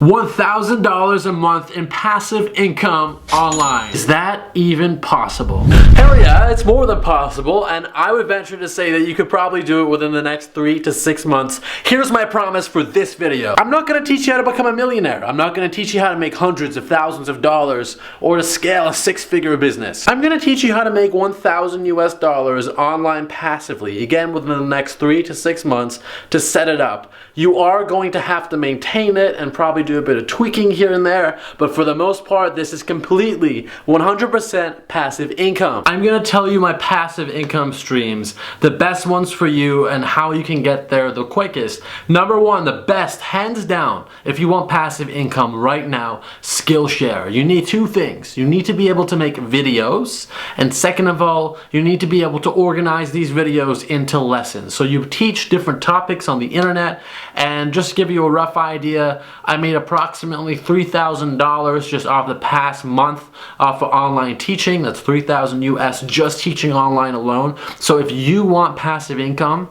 $1,000 a month in passive income online. Is that even possible? Hell yeah, it's more than possible, and I would venture to say that you could probably do it within the next 3 to 6 months. Here's my promise for this video. I'm not going to teach you how to become a millionaire. I'm not going to teach you how to make hundreds of thousands of dollars or to scale a 6-figure business. I'm going to teach you how to make $1,000 online passively, again within the next 3 to 6 months to set it up. You are going to have to maintain it and probably do a bit of tweaking here and there, but for the most part, this is completely 100% passive income. I'm gonna tell you my passive income streams, the best ones for you and how you can get there the quickest. Number one, the best, hands down, if you want passive income right now, Skillshare. You need two things. You need to be able to make videos, and second of all, you need to be able to organize these videos into lessons. So you teach different topics on the internet, and just to give you a rough idea, I made approximately $3,000 just off the past month off of online teaching. That's $3,000 US just teaching online alone. So if you want passive income,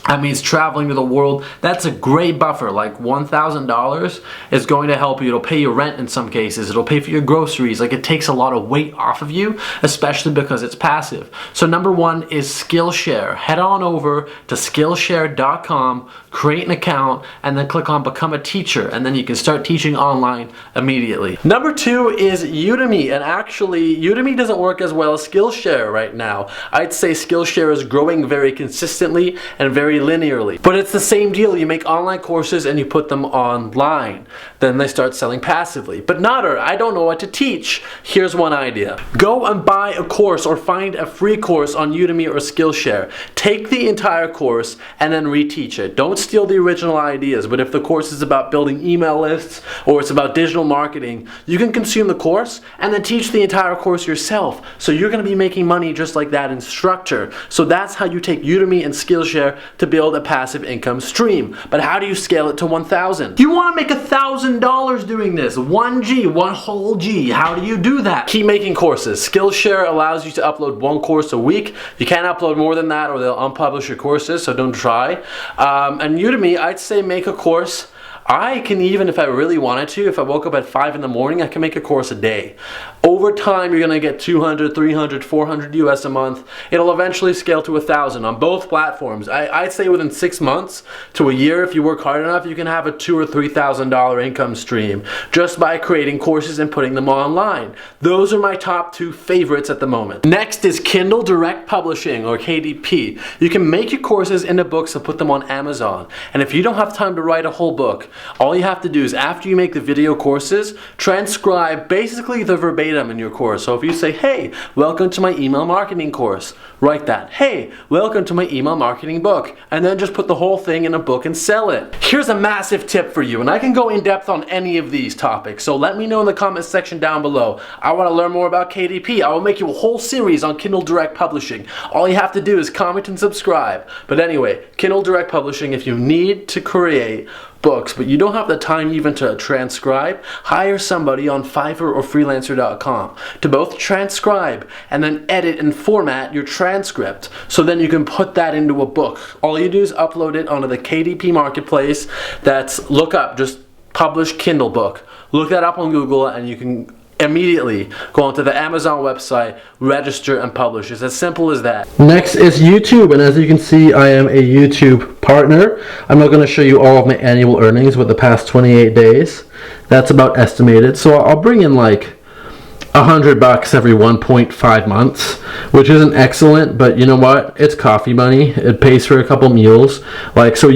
that means traveling to the world. That's a great buffer. Like $1,000 is going to help you. It'll pay your rent in some cases. It'll pay for your groceries. Like, it takes a lot of weight off of you, especially because it's passive. So number one is Skillshare. Head on over to Skillshare.com, create an account, and then click on Become a Teacher, and then you can start teaching online immediately. Number two is Udemy, and actually Udemy doesn't work as well as Skillshare right now. I'd say Skillshare is growing very consistently and very linearly. But it's the same deal. You make online courses and you put them online. Then they start selling passively. But Nader, I don't know what to teach. Here's one idea. Go and buy a course or find a free course on Udemy or Skillshare. Take the entire course and then reteach it. Don't steal the original ideas, but if the course is about building email lists or it's about digital marketing, you can consume the course and then teach the entire course yourself. So you're going to be making money just like that instructor. So that's how you take Udemy and Skillshare to build a passive income stream. But how do you scale it to 1,000? You want to make $1,000 doing this. 1G, one whole G. How do you do that? Keep making courses. Skillshare allows you to upload one course a week. You can't upload more than that or they'll unpublish your courses, so don't try. And Udemy, I'd say make a course. I can even, if I really wanted to, if I woke up at 5 in the morning, I can make a course a day. Over time, you're gonna get 200, 300, 400 US a month. It'll eventually scale to 1,000 on both platforms. I'd say within 6 months to a year, if you work hard enough, you can have a $2,000 or $3,000 income stream just by creating courses and putting them online. Those are my top 2 favorites at the moment. Next is Kindle Direct Publishing, or KDP. You can make your courses into books and put them on Amazon. And if you don't have time to write a whole book, all you have to do is, after you make the video courses, transcribe basically the verbatim in your course. So if you say, hey, welcome to my email marketing course, write that. Hey, welcome to my email marketing book. And then just put the whole thing in a book and sell it. Here's a massive tip for you, and I can go in depth on any of these topics. So let me know in the comments section down below. I want to learn more about KDP. I will make you a whole series on Kindle Direct Publishing. All you have to do is comment and subscribe. But anyway, Kindle Direct Publishing, if you need to create books, but you don't have the time even to transcribe, hire somebody on Fiverr or freelancer.com to both transcribe and then edit and format your transcript, so then you can put that into a book. All you do is upload it onto the KDP marketplace. That's, look up, just publish Kindle book. Look that up on Google and you can immediately go onto the Amazon website, register, and publish. It's as simple as that. Next is YouTube, and as you can see, I am a YouTube partner. I'm not going to show you all of my annual earnings with the past 28 days. That's about estimated. So I'll bring in like $100 every 1.5 months, which isn't excellent, but you know what? It's coffee money. It pays for a couple meals. Like, so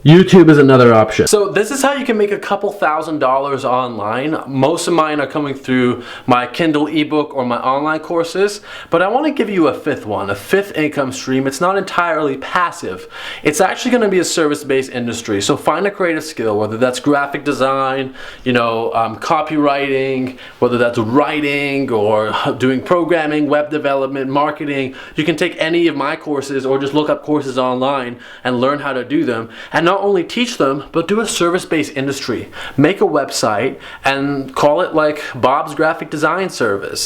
YouTube is another option. So this is how you can make a couple $1,000s online. Most of mine are coming through my Kindle ebook or my online courses, but I want to give you a fifth one, a fifth income stream. It's not entirely passive. It's actually going to be a service-based industry. So find a creative skill, whether that's graphic design, copywriting, whether that's writing or doing programming, web development, marketing. You can take any of my courses or just look up courses online and learn how to do them. And not only teach them, but do a service-based industry. Make a website and call it like Bob's Graphic Design Service.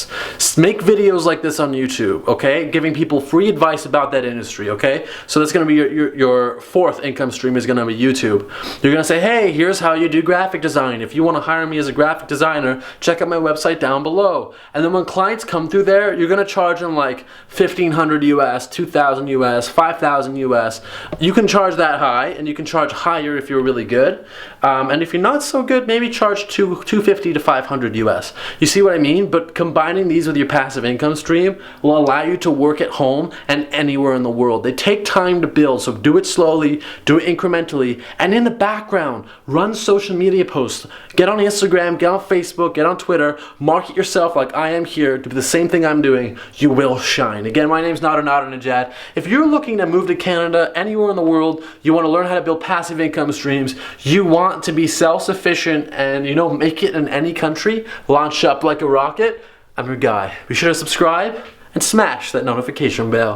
Make videos like this on YouTube, okay? Giving people free advice about that industry, okay? So that's gonna be your fourth income stream is gonna be YouTube. You're gonna say, hey, here's how you do graphic design. If you wanna hire me as a graphic designer, check out my website down below. And then when clients come through there, you're gonna charge them like $1,500 US, $2,000 US, $5,000 US. You can charge that high, and you can charge higher if you're really good. And if you're not so good, maybe charge $250 to $500 US. You see what I mean? But combining these with your passive income stream will allow you to work at home and anywhere in the world. They take time to build, so do it slowly, do it incrementally, and in the background, run social media posts. Get on Instagram, get on Facebook, get on Twitter, market yourself like I am here, do the same thing I'm doing, you will shine. Again, my name's Nadernejad. If you're looking to move to Canada, anywhere in the world, you want to learn how to build passive income streams, you want to be self-sufficient and, you know, make it in any country, launch up like a rocket, I'm your guy. Be sure to subscribe and smash that notification bell.